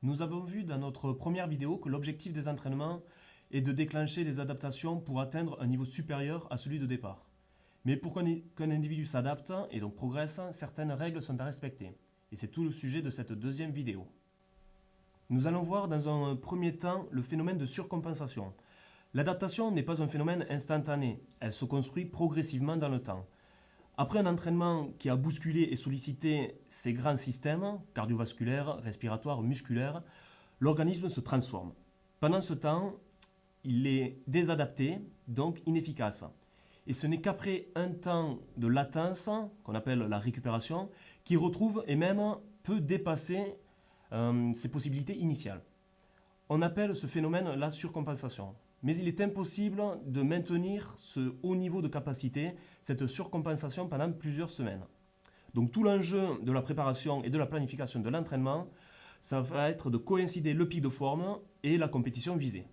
Nous avons vu dans notre première vidéo que l'objectif des entraînements est de déclencher les adaptations pour atteindre un niveau supérieur à celui de départ. Mais pour qu'un individu s'adapte et donc progresse, certaines règles sont à respecter. Et c'est tout le sujet de cette deuxième vidéo. Nous allons voir dans un premier temps le phénomène de surcompensation. L'adaptation n'est pas un phénomène instantané, elle se construit progressivement dans le temps. Après un entraînement qui a bousculé et sollicité ces grands systèmes, cardiovasculaires, respiratoires, musculaires, l'organisme se transforme. Pendant ce temps, il est désadapté, donc inefficace. Et ce n'est qu'après un temps de latence, qu'on appelle la récupération, qu'il retrouve et même peut dépasser ses possibilités initiales. On appelle ce phénomène la surcompensation. Mais il est impossible de maintenir ce haut niveau de capacité, cette surcompensation pendant plusieurs semaines. Donc tout l'enjeu de la préparation et de la planification de l'entraînement, ça va être de coïncider le pic de forme et la compétition visée.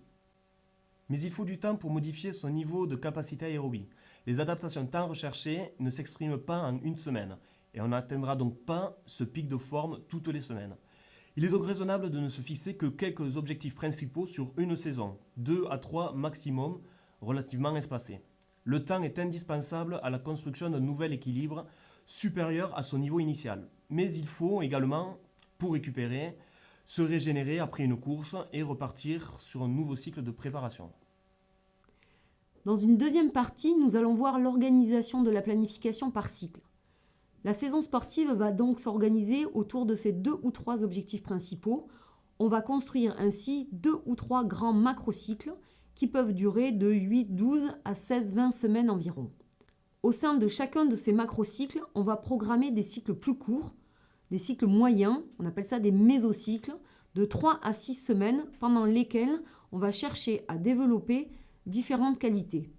Mais il faut du temps pour modifier son niveau de capacité aérobie. Les adaptations tant recherchées ne s'expriment pas en une semaine et on n'atteindra donc pas ce pic de forme toutes les semaines. Il est donc raisonnable de ne se fixer que quelques objectifs principaux sur une saison, 2 à 3 maximum, relativement espacés. Le temps est indispensable à la construction d'un nouvel équilibre supérieur à son niveau initial. Mais il faut également, pour récupérer, se régénérer après une course et repartir sur un nouveau cycle de préparation. Dans une deuxième partie, nous allons voir l'organisation de la planification par cycle. La saison sportive va donc s'organiser autour de ces 2 ou 3 objectifs principaux. On va construire ainsi 2 ou 3 grands macrocycles qui peuvent durer de 8, 12 à 16, 20 semaines environ. Au sein de chacun de ces macrocycles, on va programmer des cycles plus courts, des cycles moyens, on appelle ça des mésocycles, de 3 à 6 semaines pendant lesquels on va chercher à développer différentes qualités.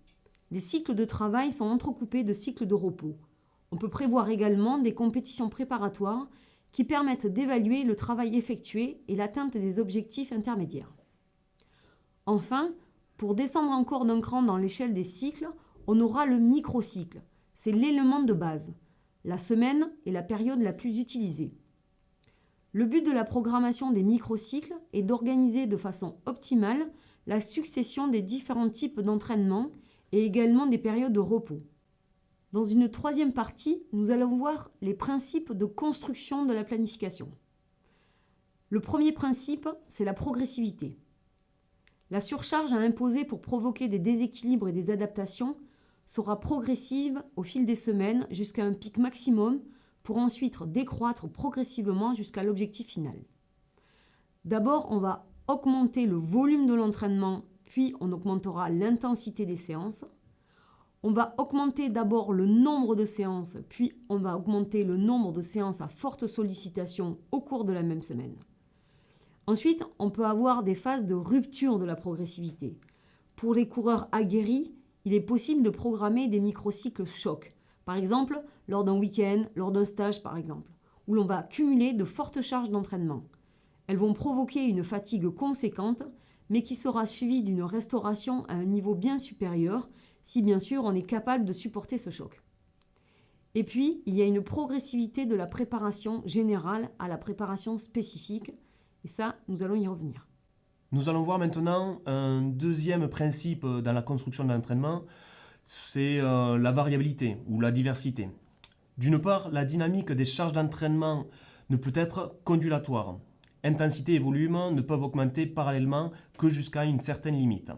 Les cycles de travail sont entrecoupés de cycles de repos. On peut prévoir également des compétitions préparatoires qui permettent d'évaluer le travail effectué et l'atteinte des objectifs intermédiaires. Enfin, pour descendre encore d'un cran dans l'échelle des cycles, on aura le microcycle. C'est l'élément de base. La semaine est la période la plus utilisée. Le but de la programmation des microcycles est d'organiser de façon optimale la succession des différents types d'entraînement et également des périodes de repos. Dans une troisième partie, nous allons voir les principes de construction de la planification. Le premier principe, c'est la progressivité. La surcharge à imposer pour provoquer des déséquilibres et des adaptations sera progressive au fil des semaines jusqu'à un pic maximum pour ensuite décroître progressivement jusqu'à l'objectif final. D'abord, on va augmenter le volume de l'entraînement, puis on augmentera l'intensité des séances. On va augmenter d'abord le nombre de séances, puis on va augmenter le nombre de séances à forte sollicitation au cours de la même semaine. Ensuite, on peut avoir des phases de rupture de la progressivité. Pour les coureurs aguerris, il est possible de programmer des microcycles chocs, par exemple lors d'un week-end, lors d'un stage par exemple, où l'on va cumuler de fortes charges d'entraînement. Elles vont provoquer une fatigue conséquente, mais qui sera suivie d'une restauration à un niveau bien supérieur, si bien sûr on est capable de supporter ce choc. Et puis, il y a une progressivité de la préparation générale à la préparation spécifique, et ça, nous allons y revenir. Nous allons voir maintenant un deuxième principe dans la construction de l'entraînement, c'est la variabilité ou la diversité. D'une part, la dynamique des charges d'entraînement ne peut être qu'ondulatoire. Intensité et volume ne peuvent augmenter parallèlement que jusqu'à une certaine limite.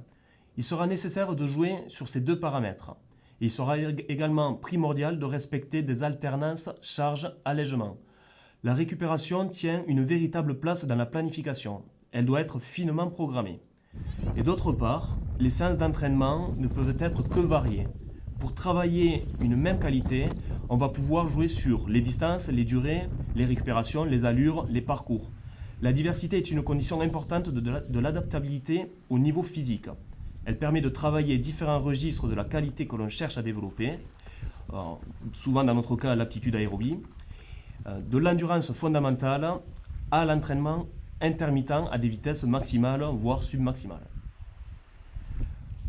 Il sera nécessaire de jouer sur ces 2 paramètres. Il sera également primordial de respecter des alternances charge-allègement. La récupération tient une véritable place dans la planification. Elle doit être finement programmée. Et d'autre part, les séances d'entraînement ne peuvent être que variées. Pour travailler une même qualité, on va pouvoir jouer sur les distances, les durées, les récupérations, les allures, les parcours. La diversité est une condition importante de l'adaptabilité au niveau physique. Elle permet de travailler différents registres de la qualité que l'on cherche à développer, souvent dans notre cas l'aptitude aérobie, de l'endurance fondamentale à l'entraînement intermittent à des vitesses maximales, voire submaximales.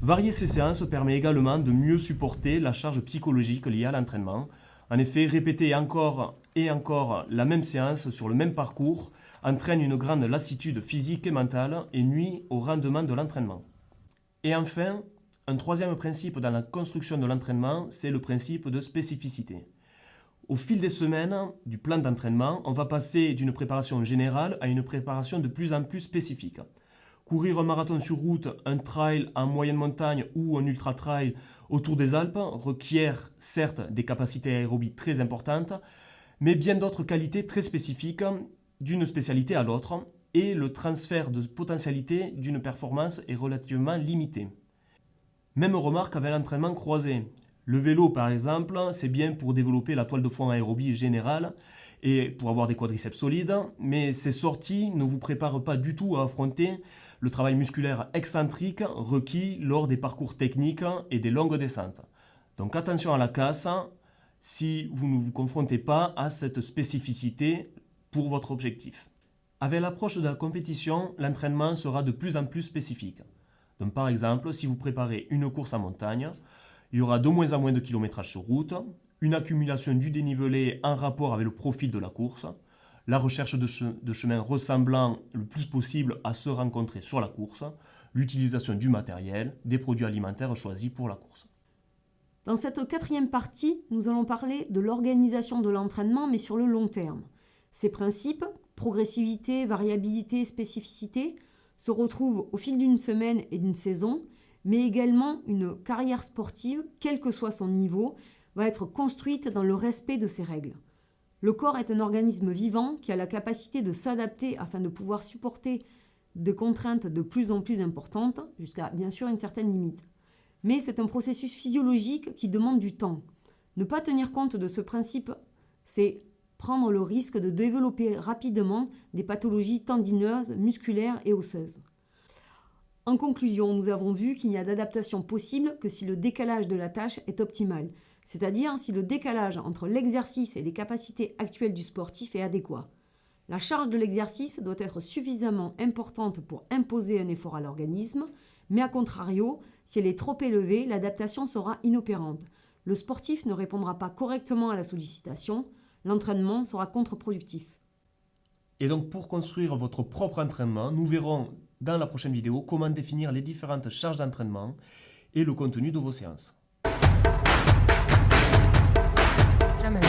Varier ces séances permet également de mieux supporter la charge psychologique liée à l'entraînement. En effet, répéter encore et encore la même séance sur le même parcours entraîne une grande lassitude physique et mentale et nuit au rendement de l'entraînement. Et enfin, un troisième principe dans la construction de l'entraînement, c'est le principe de spécificité. Au fil des semaines du plan d'entraînement, on va passer d'une préparation générale à une préparation de plus en plus spécifique. Courir un marathon sur route, un trail en moyenne montagne ou un ultra-trail autour des Alpes requiert certes des capacités aérobies très importantes, mais bien d'autres qualités très spécifiques d'une spécialité à l'autre, et le transfert de potentialité d'une performance est relativement limité. Même remarque avec l'entraînement croisé. Le vélo, par exemple, c'est bien pour développer la toile de fond aérobie générale et pour avoir des quadriceps solides, mais ces sorties ne vous préparent pas du tout à affronter le travail musculaire excentrique requis lors des parcours techniques et des longues descentes. Donc attention à la casse si vous ne vous confrontez pas à cette spécificité pour votre objectif. Avec l'approche de la compétition, l'entraînement sera de plus en plus spécifique. Donc par exemple, si vous préparez une course en montagne, il y aura de moins en moins de kilométrage sur route, une accumulation du dénivelé en rapport avec le profil de la course, la recherche de chemins ressemblant le plus possible à ceux rencontrés sur la course, l'utilisation du matériel, des produits alimentaires choisis pour la course. Dans cette quatrième partie, nous allons parler de l'organisation de l'entraînement, mais sur le long terme. Ces principes, progressivité, variabilité, spécificité, se retrouvent au fil d'une semaine et d'une saison, mais également une carrière sportive, quel que soit son niveau, va être construite dans le respect de ces règles. Le corps est un organisme vivant qui a la capacité de s'adapter afin de pouvoir supporter des contraintes de plus en plus importantes, jusqu'à bien sûr une certaine limite. Mais c'est un processus physiologique qui demande du temps. Ne pas tenir compte de ce principe, c'est prendre le risque de développer rapidement des pathologies tendineuses, musculaires et osseuses. En conclusion, nous avons vu qu'il n'y a d'adaptation possible que si le décalage de la tâche est optimal, c'est-à-dire si le décalage entre l'exercice et les capacités actuelles du sportif est adéquat. La charge de l'exercice doit être suffisamment importante pour imposer un effort à l'organisme, mais à contrario, si elle est trop élevée, l'adaptation sera inopérante. Le sportif ne répondra pas correctement à la sollicitation, l'entraînement sera contre-productif. Et donc pour construire votre propre entraînement, nous verrons dans la prochaine vidéo comment définir les différentes charges d'entraînement et le contenu de vos séances. Jamais.